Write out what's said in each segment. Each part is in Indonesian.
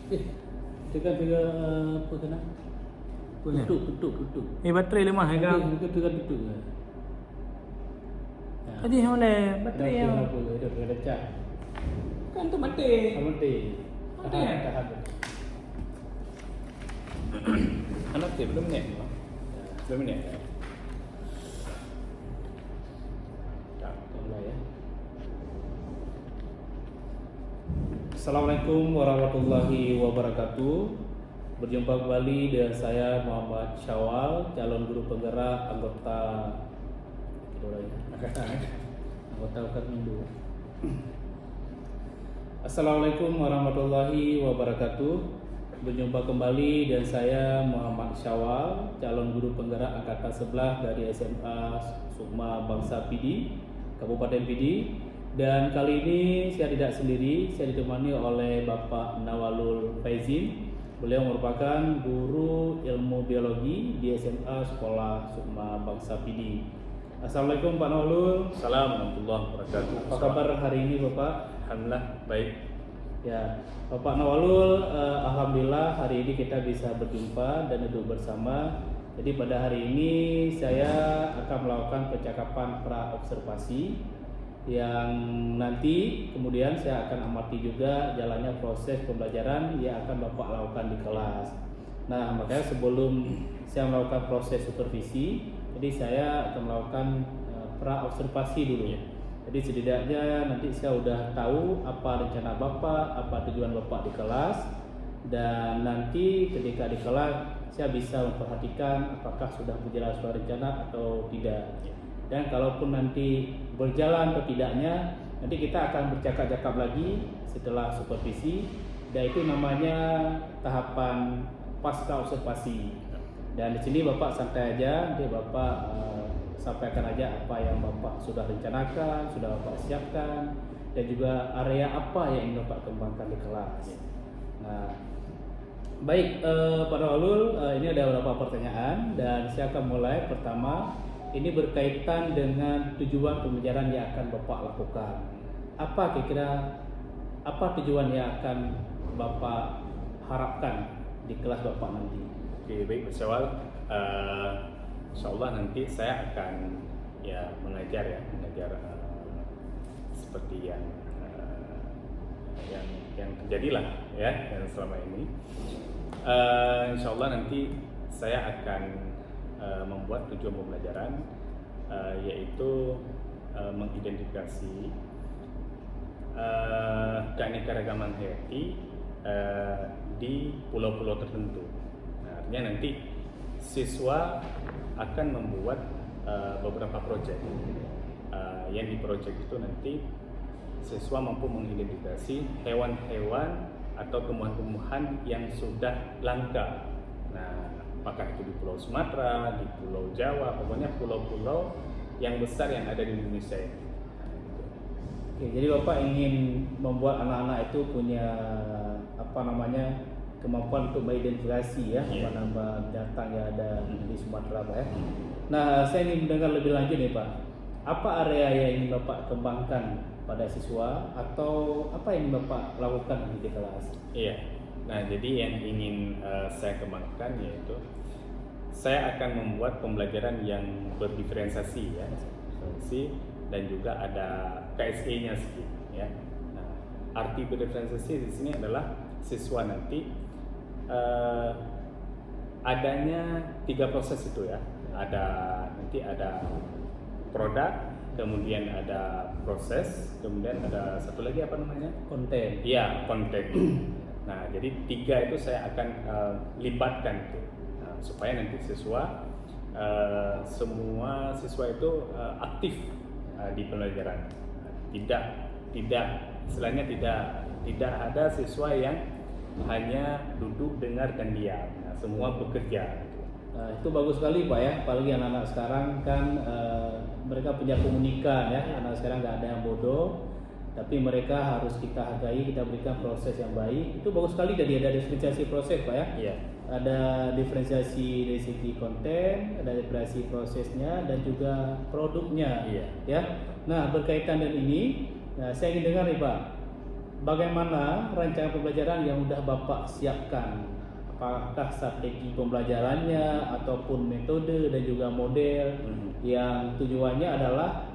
Itu kan juga apa kena? Tutup. Baterai lemah kan? Itu kan tutup. Tadi oleh baterai yang Apa itu ada cat. kan tu mati. Mati. Mati kan? Tahan. Anak dia belum minit. Belum minit. Tak mulai ya. Assalamualaikum warahmatullahi wabarakatuh. Berjumpa kembali dengan saya Muhammad Syawal, calon guru penggerak anggota Ukadmindu. Assalamualaikum warahmatullahi wabarakatuh. Berjumpa kembali dengan saya Muhammad Syawal, calon guru penggerak angkatan 11 dari SMA Sukma Bangsa Pidi, Kabupaten Pidi. Dan kali ini saya tidak sendiri, saya ditemani oleh Bapak Nawalul Faizin. Beliau merupakan guru ilmu biologi di SMA Sekolah Sukma Bangsa Pidi. Assalamualaikum Pak Nawalul. Assalamualaikum warahmatullahi wabarakatuh. Apa kabar hari ini Bapak? Alhamdulillah baik. Ya, Bapak Nawalul, alhamdulillah hari ini kita bisa berjumpa dan duduk bersama. Jadi pada hari ini saya akan melakukan percakapan pra-observasi yang nanti kemudian saya akan amati juga jalannya proses pembelajaran yang akan Bapak lakukan di kelas. Nah, makanya sebelum saya melakukan proses supervisi, jadi saya akan melakukan pra-observasi dulu. Jadi setidaknya nanti saya sudah tahu apa rencana Bapak, apa tujuan Bapak di kelas, dan nanti ketika di kelas saya bisa memperhatikan apakah sudah berjalan sesuai rencana atau tidak. Dan kalaupun nanti berjalan atau tidaknya, nanti kita akan bercakap-cakap lagi setelah supervisi, dan itu namanya tahapan pasca observasi. Dan di sini Bapak santai aja, nanti Bapak sampaikan aja apa yang Bapak sudah rencanakan, sudah Bapak siapkan, dan juga area apa yang ingin Bapak kembangkan di kelas. Nah, baik Pak Nawalul, ini ada beberapa pertanyaan dan saya akan mulai. Pertama, ini berkaitan dengan tujuan pembelajaran yang akan Bapak lakukan. Apa kira-kira tujuan yang akan Bapak harapkan di kelas Bapak nanti? Oke, baik Mas Syawal. Insyaallah nanti saya akan mengajar seperti yang terjadilah yang selama ini. Insyaallah nanti saya akan membuat tujuan pembelajaran yaitu mengidentifikasi keanekaragaman hayati di pulau-pulau tertentu. Nah, artinya nanti siswa akan membuat beberapa proyek yang di proyek itu nanti siswa mampu mengidentifikasi hewan-hewan atau tumbuhan-tumbuhan yang sudah langka. Nah, apakah itu di Pulau Sumatera, di Pulau Jawa, pokoknya pulau-pulau yang besar yang ada di Indonesia ini. Oke, jadi Bapak ingin membuat anak-anak itu punya kemampuan untuk mengidentifikasi nama-nama binatang yang ada di Sumatera, Pak ya. Nah, saya ingin mendengar lebih lanjut nih Pak. Apa area yang ingin Bapak kembangkan pada siswa atau apa yang ingin Bapak lakukan di kelas? Iya. Nah, jadi yang ingin saya kembangkan yaitu saya akan membuat pembelajaran yang berdiferensiasi dan juga ada KSE-nya sedikit ya. Nah, arti berdiferensiasi di sini adalah siswa nanti adanya 3 proses itu ya. Nanti ada produk, kemudian ada proses, kemudian ada satu lagi apa namanya? Konten. Iya, konten. Nah, jadi 3 itu saya akan libatkan itu, supaya nanti semua siswa itu aktif di pembelajaran. Tidak ada siswa yang hanya duduk dengar dan diam. Nah, semua bekerja. Nah, itu bagus sekali Pak ya, apalagi anak-anak sekarang kan mereka punya komunikan ya. Anak sekarang nggak ada yang bodoh, tapi mereka harus kita hargai, kita berikan proses yang baik. Itu bagus sekali, jadi ada diferensiasi proses Pak ya. Iya. Ada diferensiasi dari segi konten, ada diferensiasi prosesnya dan juga produknya. Iya. Ya. Nah, berkaitan dengan ini, saya ingin dengar nih Pak. bagaimana rancangan pembelajaran yang udah Bapak siapkan? Apakah strategi pembelajarannya ataupun metode dan juga model yang tujuannya adalah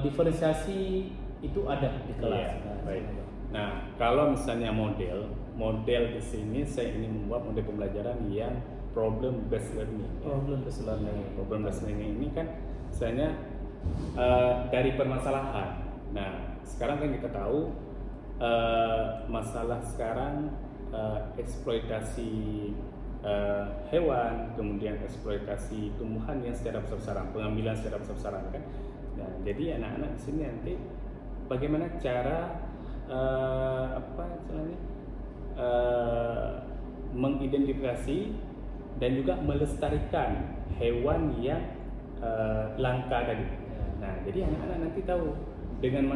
diferensiasi itu ada di kelas. Iya, baik. Nah, kalau misalnya model di sini saya ingin membuat model pembelajaran yang problem based learning. Problem based learning. Problem based learning ini kan misalnya dari permasalahan. Nah, sekarang kan kita tahu masalah sekarang eksploitasi hewan, kemudian eksploitasi tumbuhan yang secara besar-besaran, pengambilan secara besar-besaran kan. Nah, jadi anak-anak di sini nanti bagaimana cara mengidentifikasi dan juga melestarikan hewan yang langka tadi. Nah, jadi anak-anak nanti tahu dengan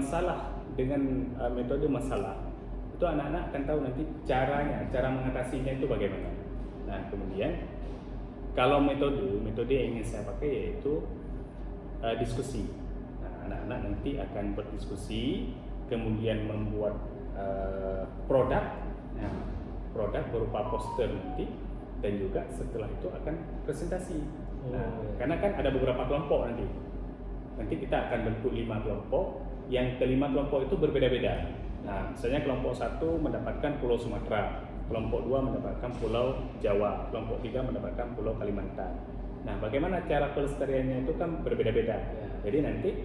metode masalah itu anak-anak akan tahu nanti cara mengatasinya itu bagaimana. Nah, kemudian kalau metode yang ingin saya pakai yaitu diskusi. Nah, anak-anak nanti akan berdiskusi, kemudian membuat produk berupa poster nanti, dan juga setelah itu akan presentasi. Nah, karena kan ada beberapa kelompok nanti kita akan bentuk 5 kelompok, yang kelima kelompok itu berbeda-beda. Nah, misalnya kelompok 1 mendapatkan Pulau Sumatera, kelompok 2 mendapatkan Pulau Jawa, kelompok 3 mendapatkan Pulau Kalimantan. Nah, bagaimana cara pelestariannya itu kan berbeda-beda. Jadi nanti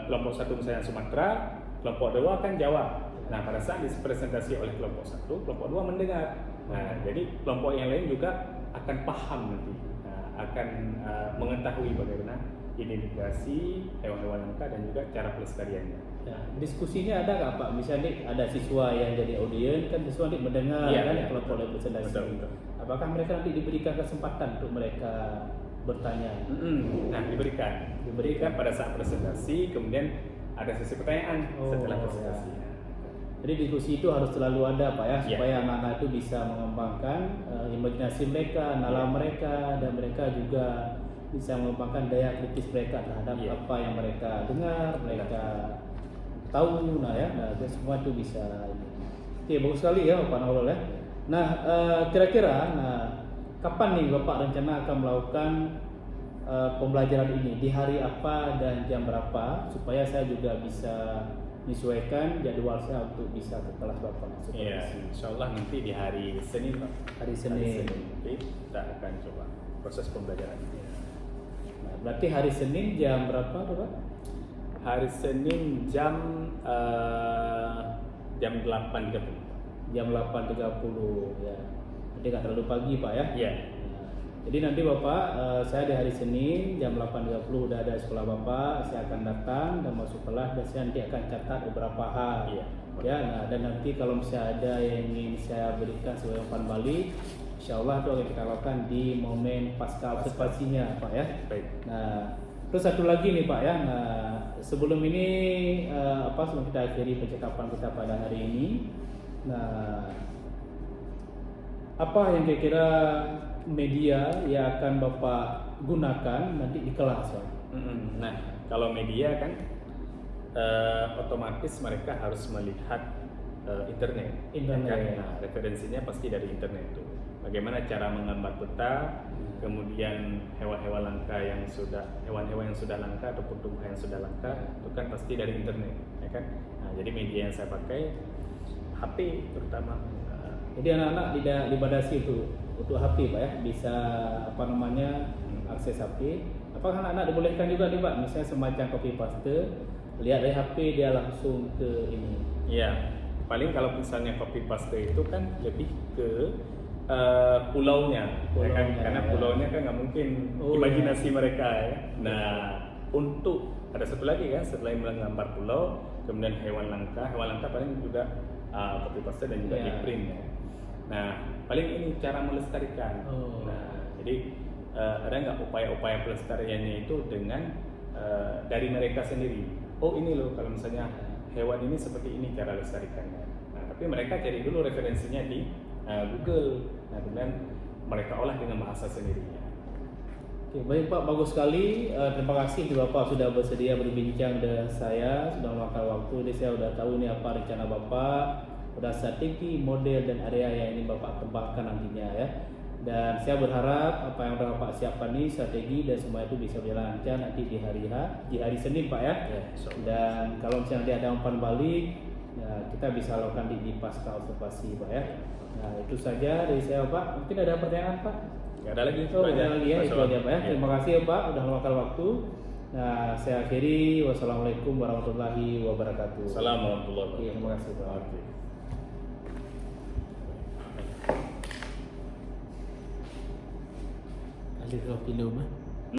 kelompok 1 misalnya Sumatera, kelompok 2 akan Jawa. Nah, pada saat dipresentasi oleh kelompok 1, kelompok 2 mendengar. Nah, jadi kelompok yang lain juga akan paham nanti, akan mengetahui bagaimana identifikasi hewan-hewan langka dan juga cara pelestariannya. Ya, diskusinya ada nggak Pak? Misalnya ada siswa yang jadi audiens, kan siswa nanti mendengar kan kelompok lain presentasi. Betul. Apakah mereka nanti diberikan kesempatan untuk mereka bertanya? Nah, diberikan pada saat presentasi, kemudian ada sesi pertanyaan setelah presentasi. Ya. Jadi diskusi itu harus selalu ada Pak ya, supaya anak-anak itu bisa mengembangkan imajinasi mereka, nalar mereka, dan mereka juga bisa mengembangkan daya kritis mereka terhadap apa yang mereka dengar, mereka tahu. Nah, semua itu bisa. Oke, bagus sekali ya Bapak Naurul ya. Nah, kira-kira kapan nih Bapak rencana akan melakukan pembelajaran ini, di hari apa dan jam berapa, supaya saya juga bisa menyesuaikan jadwal saya untuk bisa ke kelas Bapak. Iya, insyaallah nanti di hari Senin Pak. Hari Senin nanti kita akan coba proses pembelajaran. Nah, berarti hari Senin jam berapa Pak? Hari Senin jam 8.30. Jam 8.30 ya. Jadi nggak terlalu pagi Pak ya? Iya. Jadi nanti Bapak, saya di hari Senin jam 8.30 udah ada sekolah Bapak, saya akan datang dan masuk kelas, dan saya nanti akan catat beberapa hal. Iya. Ya, dan nanti kalau misalnya ada yang ingin saya berikan sebagai umpan balik, insya Allah itu akan kita lakukan di momen pasca observasinya Pak ya. Baik. Nah, terus satu lagi nih Pak ya. Nah, sebelum ini sebelum kita akhiri percakapan kita pada hari ini, nah, apa yang kira-kira media yang akan Bapak gunakan nanti di kelas Pak? Nah, kalau media kan otomatis mereka harus melihat internet. Kan? Nah, referensinya pasti dari internet itu. Bagaimana cara menggambar peta, kemudian hewan-hewan yang sudah langka ataupun tumbuhan yang sudah langka, itu kan pasti dari internet, ya kan? Nah, jadi media yang saya pakai HP terutama. Jadi anak-anak tidak dibatasi itu untuk HP Pak ya, bisa akses HP. Apakah anak-anak dibolehkan juga nih Pak, misalnya semacam copy paste, lihat dari HP dia langsung ke ini? Iya, paling kalau misalnya copy paste itu kan lebih ke pulaunya, ya kan? Karena pulaunya kan nggak mungkin imajinasi mereka ya. Nah, untuk ada satu lagi kan, setelah menggambar pulau, kemudian hewan langka paling juga copy paste dan juga di print ya. Nah, paling ini cara melestarikan. Nah, jadi ada nggak upaya-upaya pelestariannya itu dengan dari mereka sendiri. Oh, ini loh kalau misalnya hewan ini seperti ini cara lestarikannya. Nah, tapi mereka cari dulu referensinya di Google. Nah, kemudian mereka olah dengan bahasa sendirinya. Oke, baik Pak, bagus sekali. Terima kasih Bapak sudah bersedia berbincang dengan saya, sudah meluangkan waktu. Jadi saya sudah tahu ini apa rencana Bapak, sudah strategi, model dan area yang ini Bapak kembangkan nantinya ya. Dan saya berharap apa yang sudah Bapak siapkan ini strategi dan semua itu bisa berjalan lancar nanti di hari Senin Pak ya. Ya, insyaallah. Dan kalau misalnya nanti ada umpan balik, ya, kita bisa lakukan di pasca observasi Pak ya. Nah itu saja dari saya Pak. Mungkin ada pertanyaan Pak? Nggak ada lagi. Oh, ada lagi ya, itu aja Pak ya. Ya. Terima kasih ya Pak, udah meluangkan waktu. Nah, saya akhiri. Wassalamualaikum warahmatullahi wabarakatuh. Assalamualaikum warahmatullahi Oke, terima kasih Pak. Oke. Kali 2 kilo mah.